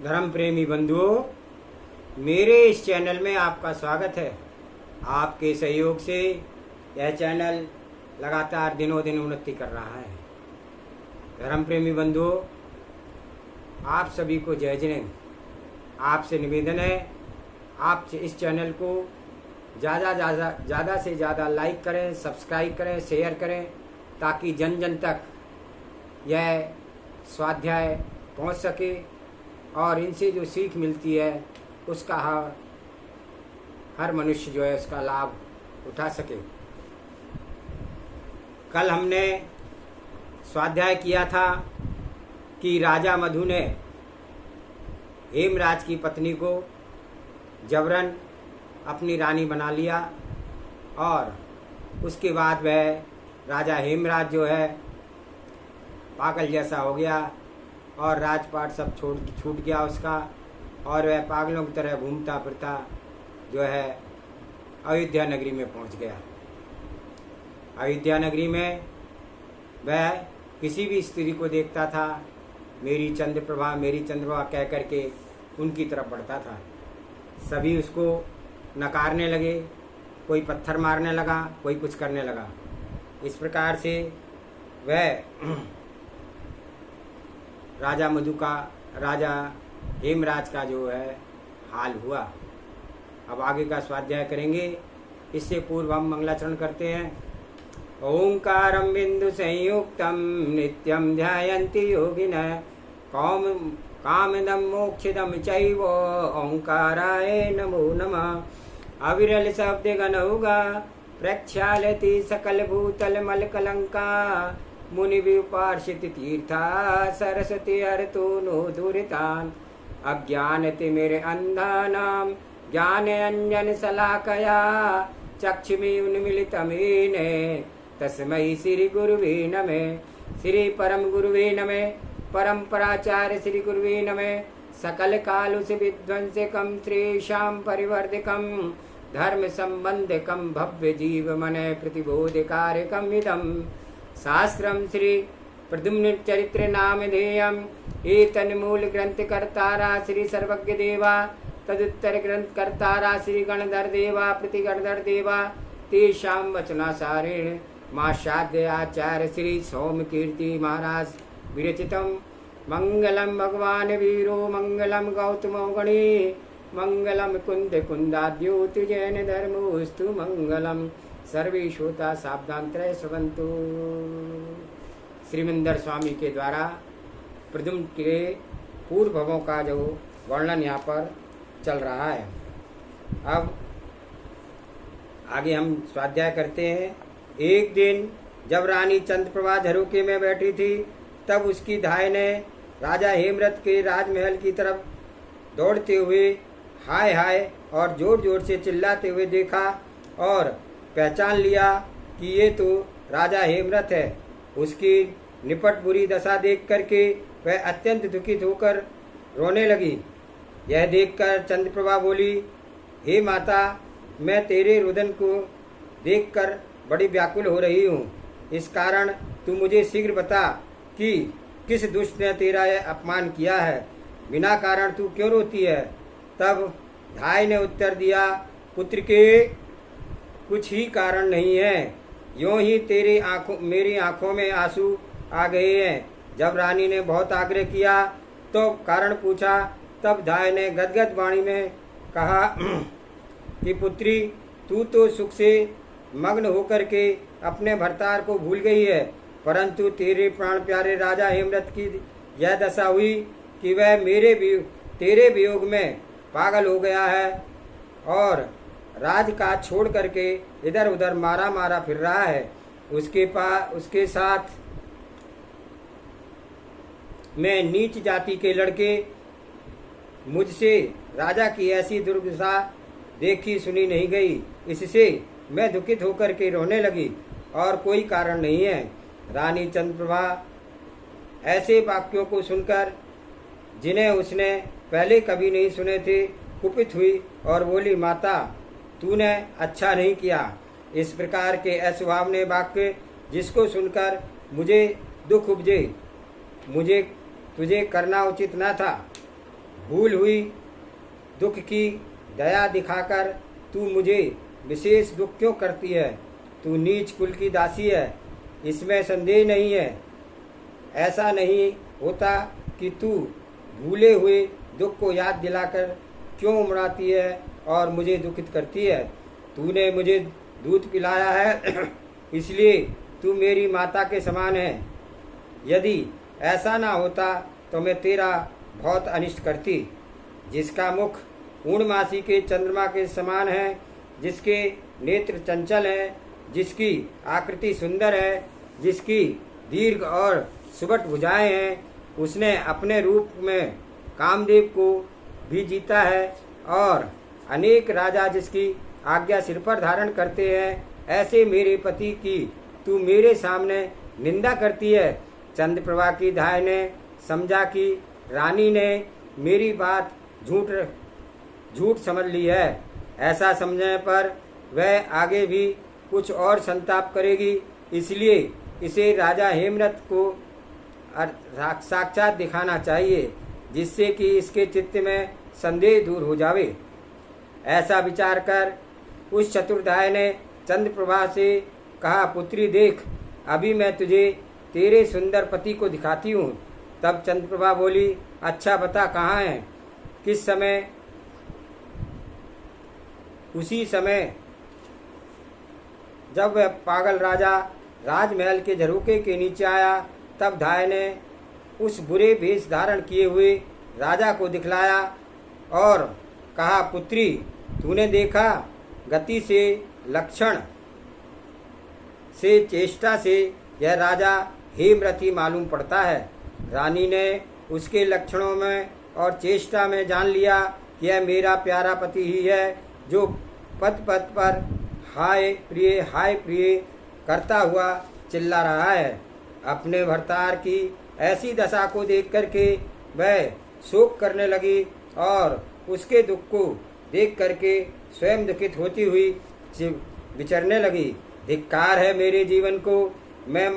धर्म प्रेमी बंधुओं, मेरे इस चैनल में आपका स्वागत है। आपके सहयोग से यह चैनल लगातार दिनों दिन उन्नति कर रहा है। धर्म प्रेमी बंधुओं, आप सभी को जय जिनेंद्र। आपसे निवेदन है, आप इस चैनल को ज़्यादा से ज़्यादा लाइक करें, सब्सक्राइब करें, शेयर करें, ताकि जन जन तक यह स्वाध्याय पहुंच सके और इनसे जो सीख मिलती है उसका हर मनुष्य जो है उसका लाभ उठा सके। कल हमने स्वाध्याय किया था कि राजा मधु ने हेमराज की पत्नी को जबरन अपनी रानी बना लिया और उसके बाद वह राजा हेमराज जो है पागल जैसा हो गया और राजपाट सब छूट गया उसका, और वह पागलों की तरह घूमता फिरता जो है अयोध्या नगरी में पहुंच गया। अयोध्या नगरी में वह किसी भी स्त्री को देखता था, मेरी चंद्रप्रभा कह करके उनकी तरफ बढ़ता था। सभी उसको नकारने लगे, कोई पत्थर मारने लगा, कोई कुछ करने लगा। इस प्रकार से वह राजा हेमराज का जो है हाल हुआ। अब आगे का स्वाध्याय करेंगे। इससे पूर्व हम मंगलाचरण करते हैं। ओंकारं बिंदु संयुक्तं नित्यं ध्यायन्ति योगिनः कामदं मोक्षदं चैव ओंकाराय नमो नमः। अविरल शब्द गणौगा प्रक्षालति सकल भूतल मल कलंका मुनि विपार्षित तीर्था सरस्वती हरतु नो दुरितान् अज्ञानति मेरे अंधानां ज्ञान अंजन शलाकया चक्षुषी उन्मीलितमेने तस्मै श्री गुरुवे नमः। श्री परम गुरुवे नमः। परम्पराचार्य श्री गुरुवे नमः। सकल कालुष विध्वंसकं श्रीशां परिवर्धकं धर्म संबंधकं भव्य जीव मन प्रतिबोधकारकम् इदं शास्त्रं श्री प्रद्युम्न चरित्र नामधेयम् एतन्मूल ग्रंथ कर्तारा श्री सर्वज्ञ देवा तदुत्तर ग्रंथ कर्तारा श्री गणधर देवा प्रतिगणधर देवा तेषां वचनासारेण माशाद्य आचार्य श्री सोम कीर्ति महाराज विरचितं मंगलम भगवान वीरो मंगलम गौतमो गणे मंगलम कुंद कुंदाद्योति जैन धर्मोस्तु मंगलम सर्वे श्रोता सावधान त्रय सुबंतु। श्रीमंदर स्वामी के द्वारा प्रद्युम्न के पूर्व भवों का जो वर्णन यहाँ पर चल रहा है। अब आगे हम स्वाध्याय करते हैं। एक दिन जब रानी चंद्रप्रभा झरोखे में बैठी थी, तब उसकी धाय ने राजा हेमरथ के राजमहल की तरफ दौड़ते हुए हाय हाय और जोर जोर से चिल्लाते हुए देखा और पहचान लिया कि ये तो राजा हेमरथ है। उसकी निपट बुरी दशा देख करके वह अत्यंत दुखित होकर रोने लगी। यह देखकर चंद्रप्रभा बोली, हे माता, मैं तेरे रुदन को देखकर बड़ी व्याकुल हो रही हूँ। इस कारण तू मुझे शीघ्र बता कि किस दुष्ट ने तेरा यह अपमान किया है। बिना कारण तू क्यों रोती है। तब धाय ने उत्तर दिया, पुत्र के कुछ ही कारण नहीं है, यूं ही मेरी आंखों में आंसू आ गए हैं। जब रानी ने बहुत आग्रह किया तो कारण पूछा, तब धाय ने गदगद वाणी में कहा कि पुत्री, तू तो सुख से मग्न होकर के अपने भरतार को भूल गई है, परंतु तेरे प्राण प्यारे राजा हेमरथ की यह दशा हुई कि वह तेरे वियोग में पागल हो गया है और राजकाज छोड़ करके इधर उधर मारा फिर रहा है। उसके साथ में नीच जाति के लड़के मुझसे राजा की ऐसी दुर्दशा देखी सुनी नहीं गई। इससे मैं दुखित होकर के रोने लगी और कोई कारण नहीं है। रानी चंद्रप्रभा ऐसे वाक्यों को सुनकर, जिन्हें उसने पहले कभी नहीं सुने थे, कुपित हुई और बोली, माता, तूने अच्छा नहीं किया। इस प्रकार के असुभावने वाक्य जिसको सुनकर मुझे दुख उपजे, मुझे तुझे करना उचित न था। भूल हुई दुख की दया दिखाकर तू मुझे विशेष दुख क्यों करती है? तू नीच कुल की दासी है, इसमें संदेह नहीं है। ऐसा नहीं होता कि तू भूले हुए दुख को याद दिलाकर क्यों उमड़ाती है और मुझे दुखित करती है? तूने मुझे दूध पिलाया है इसलिए तू मेरी माता के समान है। यदि ऐसा ना होता तो मैं तेरा बहुत अनिष्ट करती। जिसका मुख पूर्णमासी के चंद्रमा के समान है, जिसके नेत्र चंचल हैं, जिसकी आकृति सुंदर है, जिसकी दीर्घ और सुबट भुजाएं हैं, उसने अपने रूप में कामदेव को भी जीता है और अनेक राजा जिसकी आज्ञा सिर पर धारण करते हैं, ऐसे मेरे पति की तू मेरे सामने निंदा करती है। चंद्रप्रभा की धाय ने समझा कि रानी ने मेरी बात झूठ समझ ली है। ऐसा समझने पर वह आगे भी कुछ और संताप करेगी, इसलिए इसे राजा हेमरथ को साक्षात दिखाना चाहिए, जिससे कि इसके चित्त में संदेह दूर हो जावे। ऐसा विचार कर उस चतुर्धाय ने चंद्रप्रभा से कहा, पुत्री देख, अभी मैं तुझे तेरे सुंदर पति को दिखाती हूँ। तब चंद्रप्रभा बोली, अच्छा बता कहाँ है, किस समय? उसी समय जब वह पागल राजा राजमहल के झरोके के नीचे आया, तब धाय ने उस बुरे भेष धारण किए हुए राजा को दिखलाया और कहा, पुत्री तूने देखा, गति से, लक्षण से, चेष्टा से यह राजा हेमरथ ही मालूम पड़ता है। रानी ने उसके लक्षणों में और चेष्टा में जान लिया कि यह मेरा प्यारा पति ही है, जो पद पद पर हाय प्रिय करता हुआ चिल्ला रहा है। अपने भर्तार की ऐसी दशा को देख करके वह शोक करने लगी और उसके दुख को देख करके स्वयं दुखित होती हुई विचरने लगी। धिक्कार है मेरे जीवन को, मैं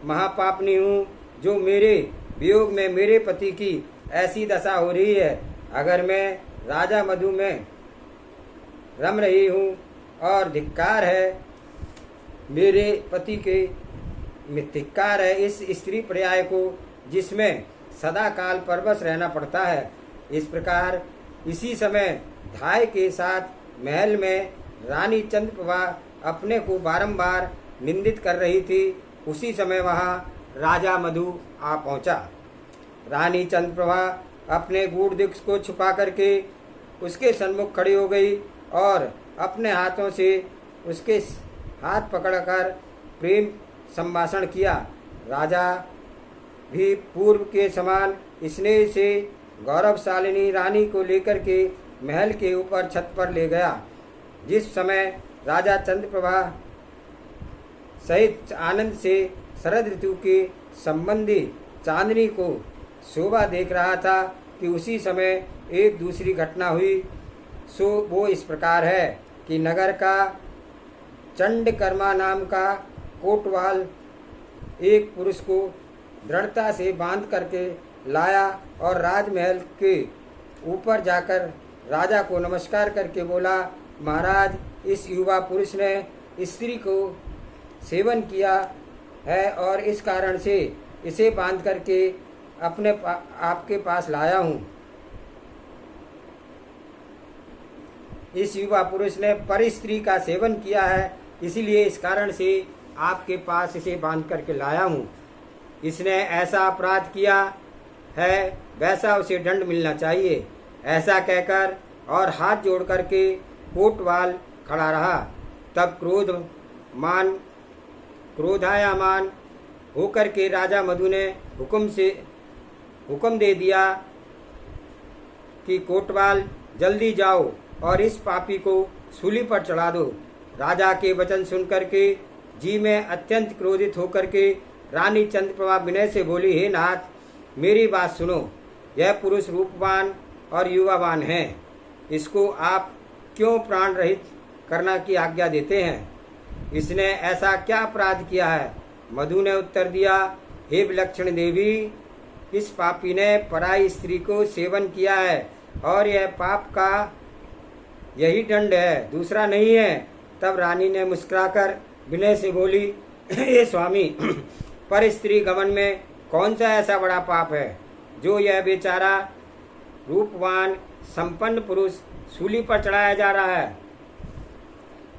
महापापनी हूँ, जो मेरे वियोग में मेरे पति की ऐसी दशा हो रही है। अगर मैं राजा मधु में रम रही हूँ और धिक्कार है मेरे पति के, धिक्कार है इस स्त्री पर्याय को, जिसमें सदा काल परवश रहना पड़ता है। इस प्रकार इसी समय धाय के साथ महल में रानी चंद्रप्रभा अपने को बारंबार निंदित कर रही थी। उसी समय वहाँ राजा मधु आ पहुँचा। रानी चंद्रप्रभा अपने गूढ़ दुख को छुपा करके उसके सन्मुख खड़ी हो गई और अपने हाथों से उसके हाथ पकड़कर प्रेम संभाषण किया। राजा भी पूर्व के समान स्नेह से गौरवशालिनी रानी को लेकर के महल के ऊपर छत पर ले गया। जिस समय राजा चंद्रप्रभा सहित आनंद से शरद ऋतु के संबंधी चांदनी को शोभा देख रहा था कि उसी समय एक दूसरी घटना हुई। सो वो इस प्रकार है कि नगर का चंडकर्मा नाम का कोटवाल एक पुरुष को दृढ़ता से बांध करके लाया और राजमहल के ऊपर जाकर राजा को नमस्कार करके बोला, महाराज, इस युवा पुरुष ने स्त्री को सेवन किया है और इस कारण से इसे बांध करके आपके पास लाया हूँ। इस युवा पुरुष ने पर स्त्री का सेवन किया है, इसलिए इस कारण से आपके पास इसे बांध करके लाया हूँ। इसने ऐसा अपराध किया है, वैसा उसे दंड मिलना चाहिए। ऐसा कहकर और हाथ जोड़ करके कोटवाल खड़ा रहा। तब क्रोधायमान होकर के राजा मधु ने हुक्म दे दिया कि कोटवाल जल्दी जाओ और इस पापी को सूली पर चढ़ा दो। राजा के वचन सुनकर के जी में अत्यंत क्रोधित होकर के रानी चंद्रप्रभा विनय से बोली, हे नाथ, मेरी बात सुनो। यह पुरुष रूपवान और युवावान है, इसको आप क्यों प्राण रहित करना की आज्ञा देते हैं? इसने ऐसा क्या अपराध किया है? मधु ने उत्तर दिया, हे विलक्षण देवी, इस पापी ने पराई स्त्री को सेवन किया है और यह पाप का यही दंड है, दूसरा नहीं है। तब रानी ने मुस्कुराकर विनय से बोली, हे स्वामी, पर स्त्री गमन में कौन सा ऐसा बड़ा पाप है जो यह बेचारा रूपवान संपन्न पुरुष सूली पर चढ़ाया जा रहा है।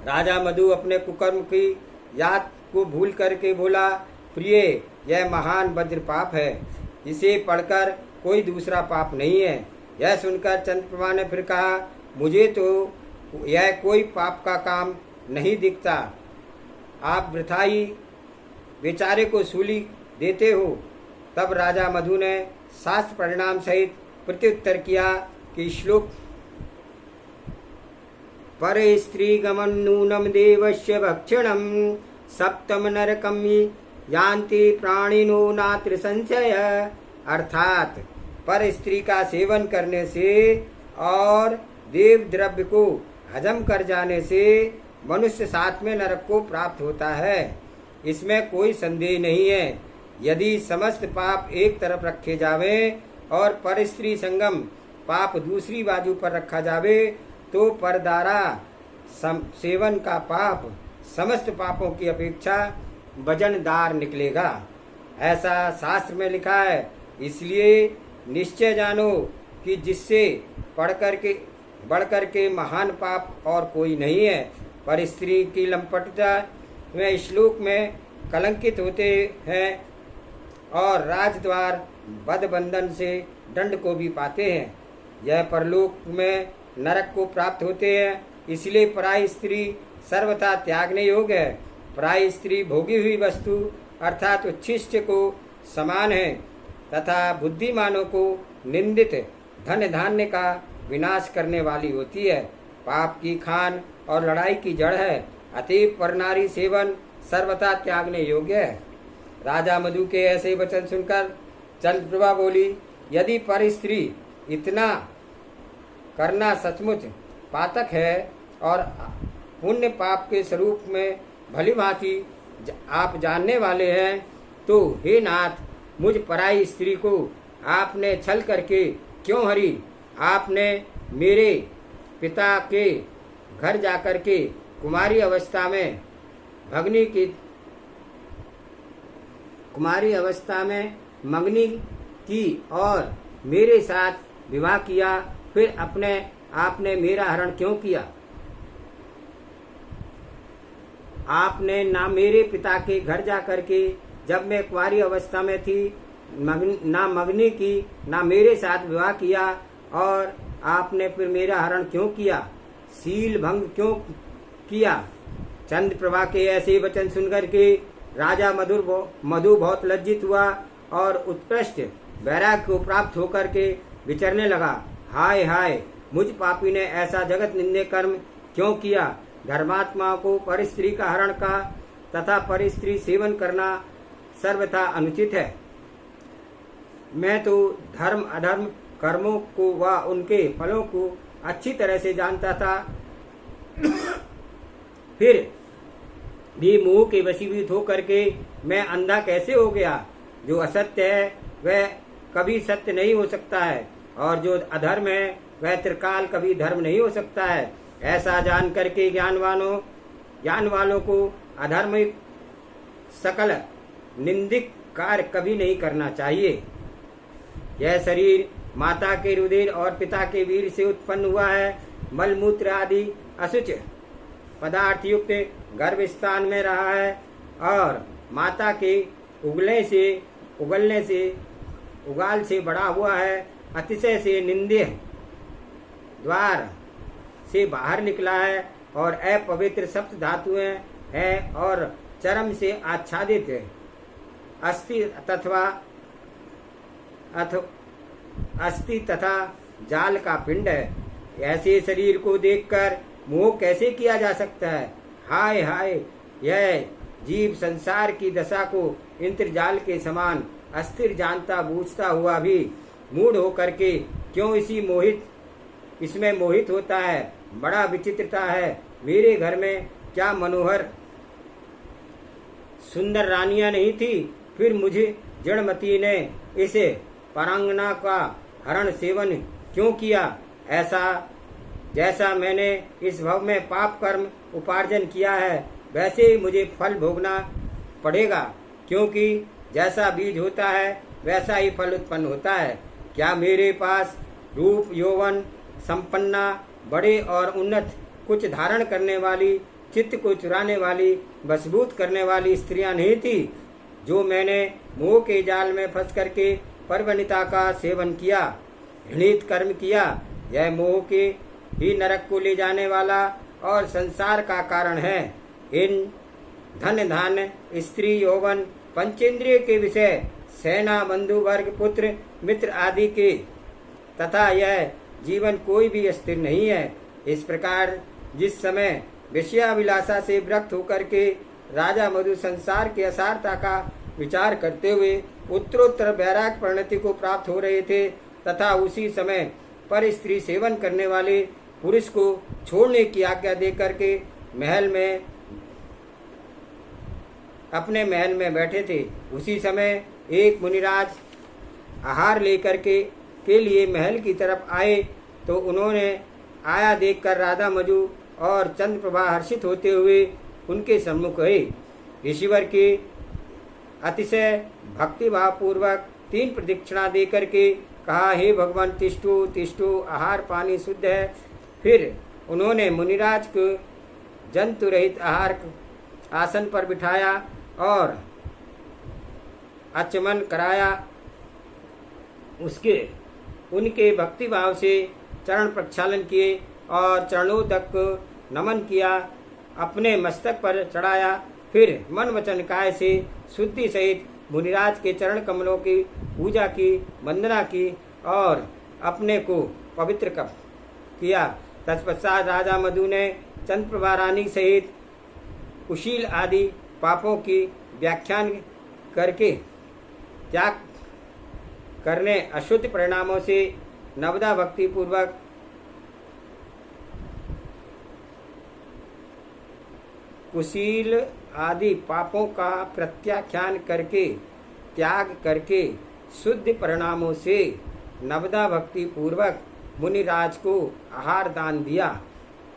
राजा मधु अपने कुकर्म की याद को भूल करके बोला, प्रिय, यह महान वज्र पाप है, इसे पढ़कर कोई दूसरा पाप नहीं है। यह सुनकर चंद्रप्रभा ने फिर कहा, मुझे तो यह कोई पाप का काम नहीं दिखता, आप वृथाई बेचारे को सूली देते हो। तब राजा मधु ने शास्त्र परिणाम सहित प्रत्युत्तर किया कि श्लोक पर स्त्री गमन नूनम देवस्य भक्षणम सप्तम नरकम यान्ति प्राणिनो नात्र संशय। अर्थात पर स्त्री का सेवन करने से और देव द्रव्य को हजम कर जाने से मनुष्य सातवें नरक को प्राप्त होता है, इसमें कोई संदेह नहीं है। यदि समस्त पाप एक तरफ रखे जावे और पर स्त्री संगम पाप दूसरी बाजू पर रखा जावे तो परदारा सेवन का पाप समस्त पापों की अपेक्षा वजनदार निकलेगा, ऐसा शास्त्र में लिखा है। इसलिए निश्चय जानो कि जिससे बढ़कर के महान पाप और कोई नहीं है। पर स्त्री की लंपटता में श्लोक में कलंकित होते हैं और राजद्वार बंधन से दंड को भी पाते हैं। यह परलोक में नरक को प्राप्त होते हैं। इसलिए पराई स्त्री सर्वथा त्यागने योग्य है। पराई स्त्री भोगी हुई वस्तु अर्थात उच्छिष्ट को समान है तथा बुद्धिमानों को निंदित धन धान्य का विनाश करने वाली होती है। पाप की खान और लड़ाई की जड़ है, अतएव परनारी सेवन सर्वथा त्यागने योग्य है। राजा मधु के ऐसे वचन सुनकर चंद्रप्रभा बोली, यदि पर स्त्री इतना करना सचमुच पातक है और पुण्य पाप के स्वरूप में भली भांति आप जानने वाले हैं, तो हे नाथ, मुझ पराई स्त्री को आपने छल करके क्यों हरी? आपने मेरे पिता के घर जाकर के कुमारी अवस्था में मंगनी की और मेरे साथ विवाह किया, फिर आपने मेरा हरण क्यों किया? आपने ना मेरे पिता के घर जाकर के जब मैं कुंवारी अवस्था में थी ना मंगनी की ना मेरे साथ विवाह किया, और आपने फिर मेरा हरण क्यों किया? शील भंग क्यों किया? चंद्रप्रभा के ऐसे वचन सुनकर के राजा मधु बहुत लज्जित हुआ और उत्कृष्ट वैराग्य को प्राप्त होकर के विचरने लगा। हाय हाय, मुझ पापी ने ऐसा जगत निंदे कर्म क्यों किया? धर्मात्मा को परिस्त्री का हरण का तथा परिस्त्री सेवन करना सर्वथा अनुचित है। मैं तो धर्म अधर्म कर्मों को व उनके फलों को अच्छी तरह से जानता था, फिर भी मोह के वशीभूत होकर के मैं अंधा कैसे हो गया? जो असत्य है वह कभी सत्य नहीं हो सकता है और जो अधर्म है वह त्रिकाल कभी धर्म नहीं हो सकता है। ऐसा जान करके ज्ञान वालों को अधर्मिक सकल निंदिक कार्य कभी नहीं करना चाहिए। यह शरीर माता के रुधिर और पिता के वीर से उत्पन्न हुआ है। मलमूत्र आदि अशुच पदार्थ युक्त गर्भ स्थान में रहा है और माता के उगाल से बड़ा हुआ है। अतिशय से निंद्य द्वार से बाहर निकला है और अपवित्र सप्त धातुएं हैं और चरम से आच्छादित अस्थि तथा जाल का पिंड है। ऐसे शरीर को देखकर मोह कैसे किया जा सकता है? हाय हाय, यह जीव संसार की दशा को इंद्रजाल के समान अस्थिर जानता बूझता हुआ भी मूढ़ होकर के क्यों इसमें मोहित होता है? बड़ा विचित्रता है। मेरे घर में क्या मनोहर सुंदर रानियां नहीं थी? फिर मुझे जड़मती ने इसे परांगना का हरण सेवन क्यों किया? ऐसा जैसा मैंने इस भव में पाप कर्म उपार्जन किया है वैसे ही मुझे फल भोगना पड़ेगा, क्योंकि जैसा बीज होता है वैसा ही फल उत्पन्न होता है। क्या मेरे पास रूप यौवन संपन्ना बड़े और उन्नत कुछ धारण करने वाली, चित्त को चुराने वाली, वशीभूत करने वाली स्त्रियां नहीं थी, जो मैंने मोह के जाल में फंस करके परवनिता का सेवन किया, घृणित कर्म किया? यह मोह के ही नरक को ले जाने वाला और संसार का कारण है। इन धन धान स्त्री यौवन पंचेंद्रिय के विषय, सेना बंधु वर्ग पुत्र मित्र आदि के तथा यह जीवन कोई भी स्थिर नहीं है। इस प्रकार जिस समय विषयाभिलाषा से विरक्त होकर के राजा मधु संसार की असारता का विचार करते हुए उत्तरोत्तर वैराग्य परिणति को प्राप्त हो रहे थे, तथा उसी समय पर स्त्री सेवन करने वाले पुरुष को छोड़ने की आज्ञा देकर के अपने महल में बैठे थे, उसी समय एक मुनिराज आहार लेकर के लिए महल की तरफ आए, तो उन्होंने आया देखकर राधा मधु और चंद्रप्रभा हर्षित होते हुए उनके सम्मुख गए। ऋषिवर के अतिशय भक्तिभाव पूर्वक 3 प्रदक्षिणा दे करके कहा, हे भगवान तिष्ठु तिष्ठु, आहार पानी शुद्ध है। फिर उन्होंने मुनिराज को जंतु रहित आहार आसन पर बिठाया और आचमन कराया। उनके भक्तिभाव से चरण प्रक्षालन किए और चरणोदक नमन किया, अपने मस्तक पर चढ़ाया। फिर मन वचन काय से शुद्धि सहित मुनिराज के चरण कमलों की पूजा की, वंदना की और अपने को पवित्र किया। तत्पश्चात राजा मधु ने चंद्रप्रभा रानी सहित कुशील आदि पापों की व्याख्यान करके त्याग करने अशुद्ध परिणामों से नवदा भक्ति पूर्वक कुशील आदि पापों का प्रत्याख्यान करके त्याग करके शुद्ध परिणामों से नवदा भक्ति पूर्वक मुनिराज को आहार दान दिया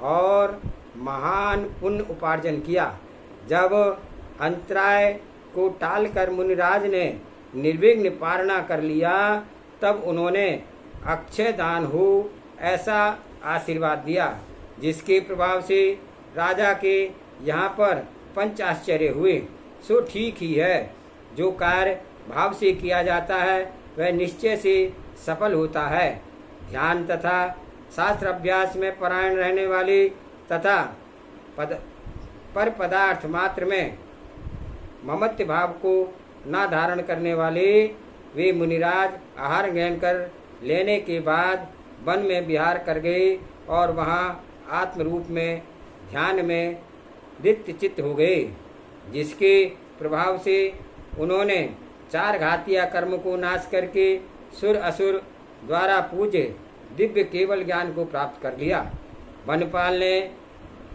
और महान पुण्य उपार्जन किया। जब अंतराय को टालकर मुनिराज ने निर्विघ्न पारणा कर लिया, तब उन्होंने अक्षय दान हो ऐसा आशीर्वाद दिया, जिसके प्रभाव से राजा के यहाँ पर 5 आश्चर्य हुए। सो ठीक ही है, जो कार्य भाव से किया जाता है वह निश्चय से सफल होता है। ध्यान तथा शास्त्र अभ्यास में परायण रहने वाले तथा पर पदार्थ मात्र में ममत्व भाव को न धारण करने वाले वे मुनिराज आहार ग्रहण कर लेने के बाद वन में विहार कर गए और वहाँ आत्म रूप में ध्यान में दित्य चित्त हो गए, जिसके प्रभाव से उन्होंने 4 घातिया कर्म को नाश करके सुर असुर द्वारा पूज्य दिव्य केवल ज्ञान को प्राप्त कर लिया। वनपाल ने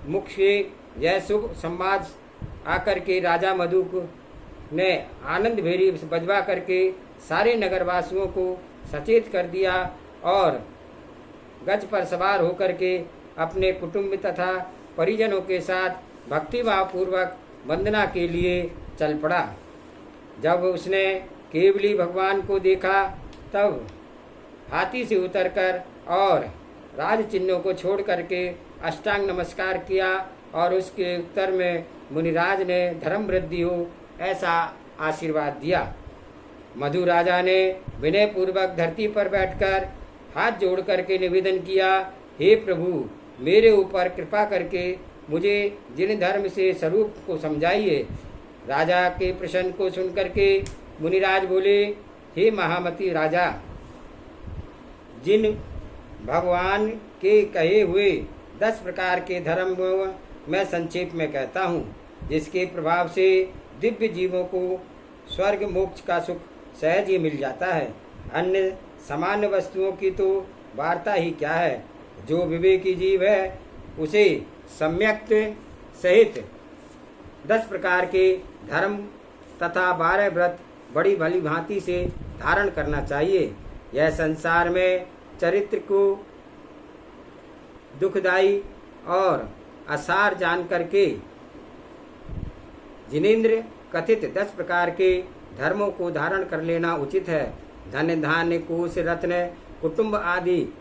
मुख से यह शुभ संवाद आकर के राजा मधु ने आनंद भेरी बजवा करके सारे नगरवासियों को सचेत कर दिया और गज पर सवार होकर के अपने कुटुंब तथा परिजनों के साथ भक्तिभाव पूर्वक वंदना के लिए चल पड़ा। जब उसने केवली भगवान को देखा, तब हाथी से उतरकर और राज चिन्हों को छोड़ करके अष्टांग नमस्कार किया और उसके उत्तर में मुनिराज ने धर्म वृद्धि हो ऐसा आशीर्वाद दिया। मधु राजा ने विनय पूर्वक धरती पर बैठकर हाथ जोड़ करके निवेदन किया, हे प्रभु, मेरे ऊपर कृपा करके मुझे जिन धर्म से स्वरूप को समझाइए। राजा के प्रश्न को सुनकर के मुनिराज बोले, हे महामती राजा, जिन भगवान के कहे हुए 10 प्रकार के धर्म मैं संक्षेप में कहता हूँ, जिसके प्रभाव से दिव्य जीवों को स्वर्ग मोक्ष का सुख सहज ही मिल जाता है। अन्य सामान्य वस्तुओं की तो वार्ता ही क्या है। जो विवेकी जीव है उसे सम्यक सहित 10 प्रकार के धर्म तथा 12 व्रत बड़ी भली भांति से धारण करना चाहिए। यह संसार में चरित्र को दुखदायी और असार जान करके जिनेन्द्र कथित 10 प्रकार के धर्मों को धारण कर लेना उचित है। धन धान्य कोश रत्न कुटुंब आदि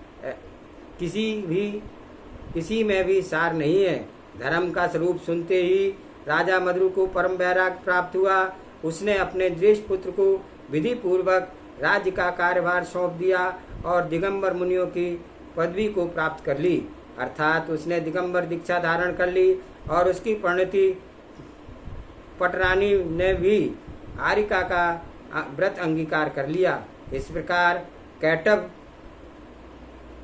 किसी में भी सार नहीं है। धर्म का स्वरूप सुनते ही राजा मद्रु को परम वैराग्य प्राप्त हुआ। उसने अपने ज्येष्ठ पुत्र को विधि पूर्वक राज्य का कार्यभार सौंप दिया और दिगंबर मुनियों की पदवी को प्राप्त कर ली, अर्थात उसने दिगंबर दीक्षा धारण कर ली और उसकी परिणति पटरानी ने भी आरिका का व्रत अंगीकार कर लिया। इस प्रकार कैटब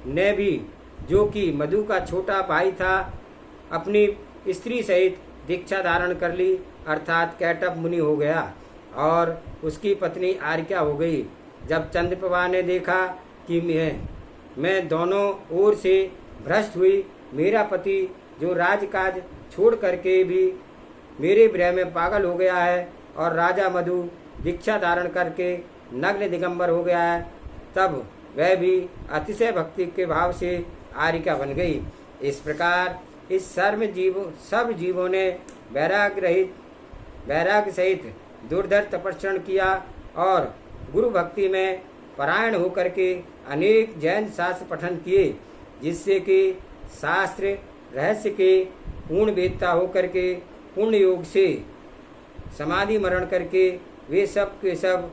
ने भी, जो कि मधु का छोटा भाई था, अपनी स्त्री सहित दीक्षा धारण कर ली, अर्थात कैटब मुनि हो गया और उसकी पत्नी आरिका हो गई। जब चंद्रप्रभा ने देखा कि मैं दोनों ओर से भ्रष्ट हुई, मेरा पति जो राजकाज छोड़ करके भी मेरे विरह में पागल हो गया है और राजा मधु दीक्षा धारण करके नग्न दिगंबर हो गया है, तब वह भी अतिशय भक्ति के भाव से आरिका बन गई। इस प्रकार इस सब जीवों ने वैराग्य सहित दुर्धर तपस्या किया और गुरु भक्ति में परायण होकर के अनेक जैन शास्त्र पठन किए, जिससे कि शास्त्र रहस्य के पूर्ण वेदता होकर के पूर्ण योग से समाधि मरण करके वे सब के सब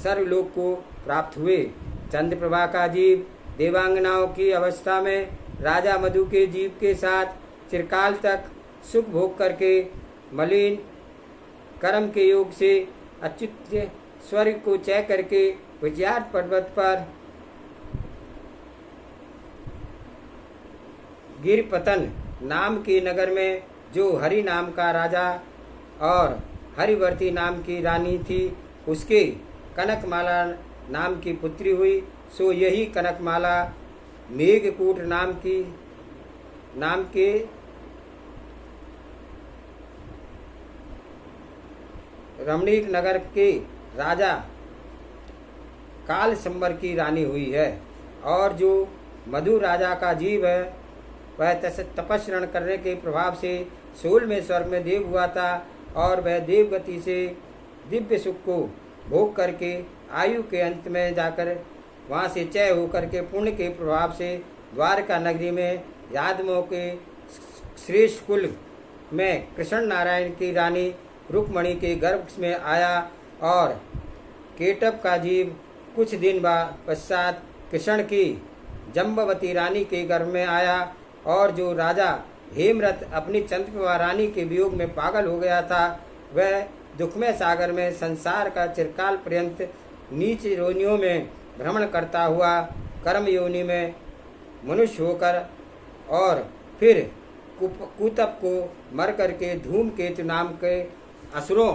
सर्वलोक को प्राप्त हुए। चंद्रप्रभा का जीव देवांगनाओं की अवस्था में राजा मधु के जीव के साथ चिरकाल तक सुख भोग करके मलिन कर्म के योग से अच्युत स्वर्ग को चय करके विजयात पर्वत पर गिरपतन नाम के नगर में, जो हरि नाम का राजा और हरिवर्ती नाम की रानी थी, उसके कनकमाला नाम की पुत्री हुई। सो यही कनकमाला मेघकूट नाम के रमणीक नगर के राजा काल संबर की रानी हुई है। और जो मधु राजा का जीव है, वह तपस्रण करने के प्रभाव से 16वें स्वर्ग में देव हुआ था और वह देवगति से दिव्य सुख को भोग करके आयु के अंत में जाकर वहाँ से चय होकर के पुण्य के प्रभाव से द्वारका नगरी में यादवों के श्रेष्ठ कुल में कृष्ण नारायण की रानी रुक्मणी के गर्भ में आया और केटब का जीव कुछ दिन पश्चात कृष्ण की जम्बवती रानी के गर्भ में आया। और जो राजा हेमरथ अपनी चंद्रप्रभा रानी के वियोग में पागल हो गया था, वह दुखमय सागर में संसार का चिरकाल पर्यंत नीच योनियों में भ्रमण करता हुआ कर्म योनि में मनुष्य होकर और फिर कुतप को मर करके धूमकेतु नाम के असुरों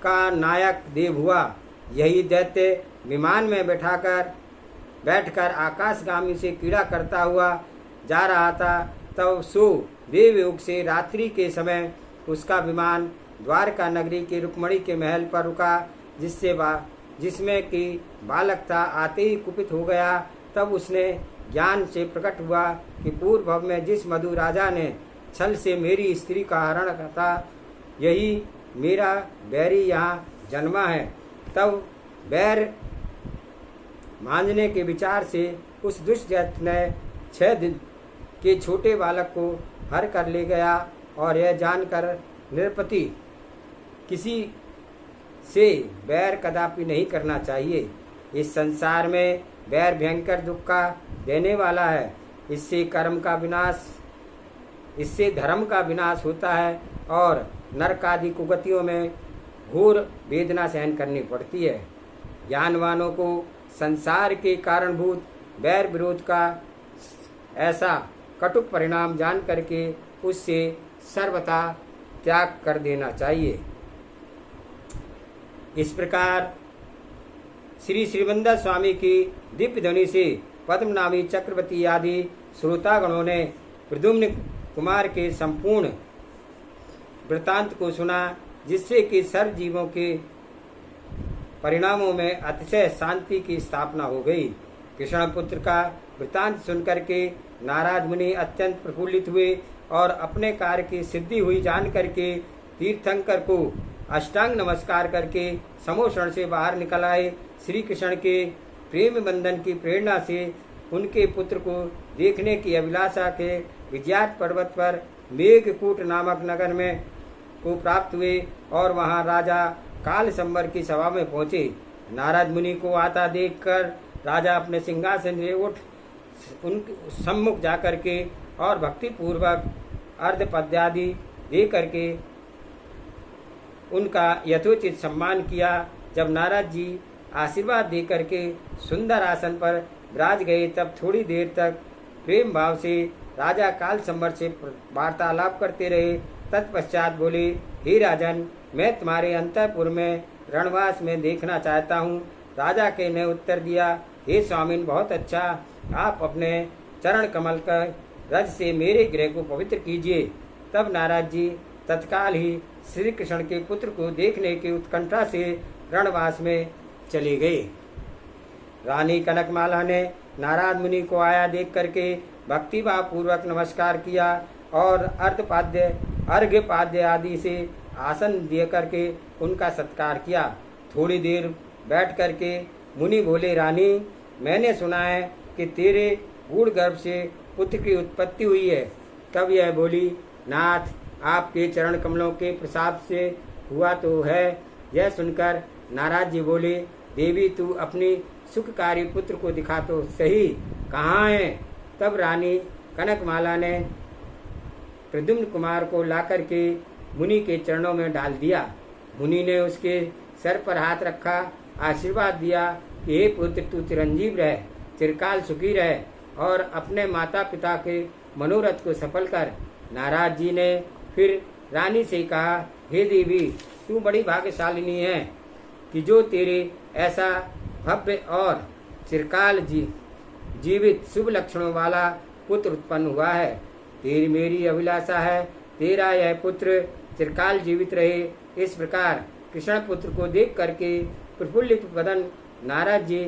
का नायक देव हुआ। यही दैत्य विमान में बैठकर आकाशगामी से क्रीड़ा करता हुआ जा रहा था, तब सो देवयोग से रात्रि के समय उसका विमान द्वारका नगरी के रुक्मणी के महल पर रुका, जिसमें कि बालक था। आते ही कुपित हो गया। तब उसने ज्ञान से प्रकट हुआ कि पूर्व भव में जिस मधु राजा ने छल से मेरी स्त्री का हरण था, यही मेरा बैरी यहाँ जन्मा है। तब बैर मांझने के विचार से उस दुष्ट दैत्य ने 6 दिन के छोटे बालक को हर कर ले गया और यह जानकर निरपति किसी से बैर कदापि नहीं करना चाहिए। इस संसार में बैर भयंकर दुख का देने वाला है। इससे धर्म का विनाश होता है और नरक आदि कुगतियों में घोर वेदना सहन करनी पड़ती है। ज्ञानवानों को संसार के कारणभूत बैर विरोध का ऐसा कटुक परिणाम जान करके उससे सर्वथा त्याग कर देना चाहिए। इस प्रकार श्री श्रीवंदा स्वामी की दिव्य ध्वनि से पद्मनामी चक्रवर्ती आदि श्रोतागणों ने प्रद्युम्न कुमार के संपूर्ण वृत्तांत को सुना, जिससे कि सर्व जीवों के परिणामों में अतिशय शांति की स्थापना हो गई। कृष्ण पुत्र का वृतांत सुनकर के नारद मुनि अत्यंत प्रफुल्लित हुए और अपने कार्य की सिद्धि हुई जान करके तीर्थंकर को अष्टांग नमस्कार करके समोषण से बाहर निकल आए। श्री कृष्ण के प्रेम बंधन की प्रेरणा से उनके पुत्र को देखने की अभिलाषा के विजयात पर्वत पर मेघकूट नामक नगर में को प्राप्त हुए और वहां राजा काल संबर की सभा में पहुंचे। नारद मुनि को आता देखकर राजा अपने सिंहासन से उठ उनके सम्मुख जाकर के और भक्ति पूर्वक अर्धपद्यादि दे करके उनका यथोचित सम्मान किया। जब नारद जी आशीर्वाद दे करके सुंदर आसन पर विराज गए तब थोड़ी देर तक प्रेम भाव से राजा काल संबर से वार्तालाप करते रहे। तत्पश्चात बोले, हे राजन, मैं तुम्हारे अंतःपुर में रणवास में देखना चाहता हूँ। राजा के ने उत्तर दिया, हे स्वामिन, बहुत अच्छा, आप अपने चरण कमल का रज से मेरे गृह को पवित्र कीजिए। तब नारद जी तत्काल ही श्री कृष्ण के पुत्र को देखने की उत्कंठा से रणवास में चले गए। रानी कनकमाला ने नारद मुनि को आया देख करके भक्तिभाव पूर्वक नमस्कार किया और अर्घ्यपाद्य आदि से आसन दे करके उनका सत्कार किया। थोड़ी देर बैठ करके मुनि बोले, रानी, मैंने सुना है कि तेरे गूढ़ गर्भ से पुत्र की उत्पत्ति हुई है। तब यह बोली, नाथ, आपके चरण कमलों के प्रसाद से हुआ तो है। यह सुनकर नारद जी बोले, देवी, तू अपनी सुखकारी पुत्र को दिखा तो सही, कहाँ है? तब रानी कनकमाला ने प्रद्युम्न कुमार को लाकर के मुनि के चरणों में डाल दिया। मुनि ने उसके सर पर हाथ रखा, आशीर्वाद दिया कि हे पुत्र, तू चिरंजीव रह, चिरकाल सुखी रह और अपने माता पिता के मनोरथ को सफल कर। नारद जी ने फिर रानी से कहा, हे देवी, तू बड़ी भाग्यशालिनी है कि जो तेरे ऐसा भव्य और चिरकाल जीवित शुभ लक्षणों वाला पुत्र उत्पन्न हुआ है। तेरी मेरी अभिलाषा है तेरा यह पुत्र चिरकाल जीवित रहे। इस प्रकार कृष्ण पुत्र को देख करके प्रफुल्लित बदन नारद जी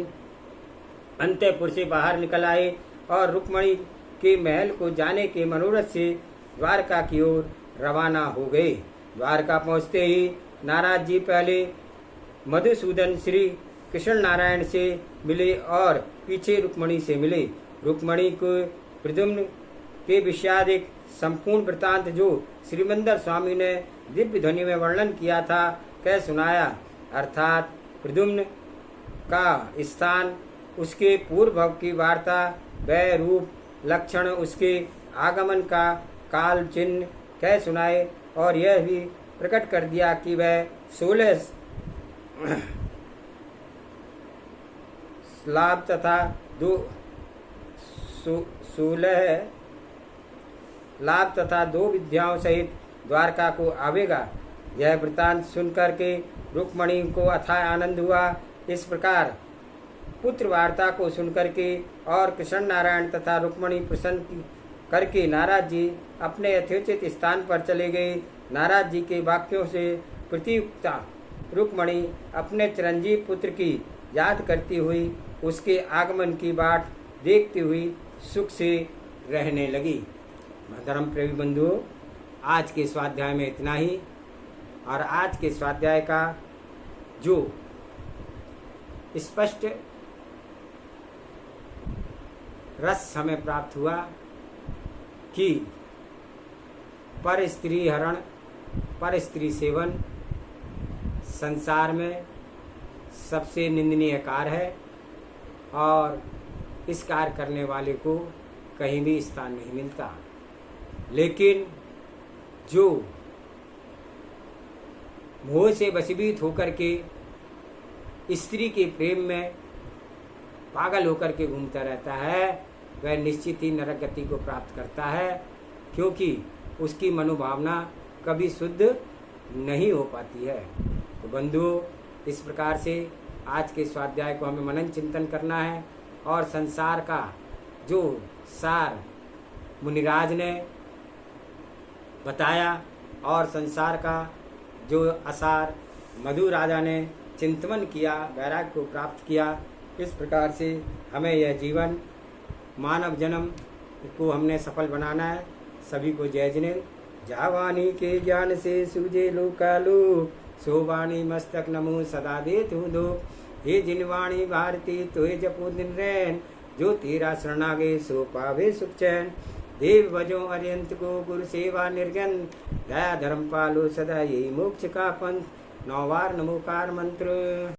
अंतःपुर से बाहर निकल आए और रुक्मणी के महल को जाने के मनोरथ से द्वारका की ओर रवाना हो गए। द्वारका पहुंचते ही नारद जी पहले मधुसूदन श्री कृष्ण नारायण से मिले और पीछे रुक्मणी से मिले। रुक्मणी को प्रद्युम्न के विषयादिक संपूर्ण वृतांत जो श्रीमंदर स्वामी ने दिव्य ध्वनि में वर्णन किया था कह सुनाया। अर्थात प्रद्युम्न का स्थान, उसके पूर्व भव की वार्ता, वह रूप लक्षण, उसके आगमन का काल चिन्ह कह सुनाए और यह भी प्रकट कर दिया कि वह 16 लाभ तथा 2 विद्याओं सहित द्वारका को आवेगा। यह वृतांत सुनकर के रुक्मणी को अथाह आनंद हुआ। इस प्रकार पुत्र वार्ता को सुनकर के और कृष्ण नारायण तथा रुक्मणी प्रसन्न करके नारद जी अपने यथोचित स्थान पर चले गए। नारद जी के वाक्यों से प्रतियुक्ता रुक्मणी अपने चिरंजीव पुत्र की याद करती हुई उसके आगमन की बाट देखती हुई सुख से रहने लगी। धर्म प्रेमी बंधुओं, आज के स्वाध्याय में इतना ही। और आज के स्वाध्याय का जो स्पष्ट रस हमें प्राप्त हुआ कि पर स्त्री हरण, पर स्त्री सेवन संसार में सबसे निंदनीय कार्य है और इस कार्य करने वाले को कहीं भी स्थान नहीं मिलता। लेकिन जो मोह से वशीभूत होकर के स्त्री के प्रेम में पागल होकर के घूमता रहता है, वह निश्चित ही नरक गति को प्राप्त करता है, क्योंकि उसकी मनोभावना कभी शुद्ध नहीं हो पाती है। तो बंधुओं, इस प्रकार से आज के स्वाध्याय को हमें मनन चिंतन करना है और संसार का जो सार मुनिराज ने बताया और संसार का जो असार मधु राजा ने चिंतन किया, वैराग्य को प्राप्त किया। इस प्रकार से हमें यह जीवन मानव जन्म को हमने सफल बनाना है। सभी को जय जिनेन्द्र। जावानी के ज्ञान से सूझे लोकालो, सो वाणी मस्तक नमो सदा दे तू दो। हे जिनवाणी भारती तोहे जपो दिन रैन, जो तेरा शरणागे सो पावे सुख चैन। देव भजो अरियंत को गुरु सेवा निर्गन, दया धर्म पालो सदा यही मोक्ष का पंथ। 9 बार नमोकार मंत्र।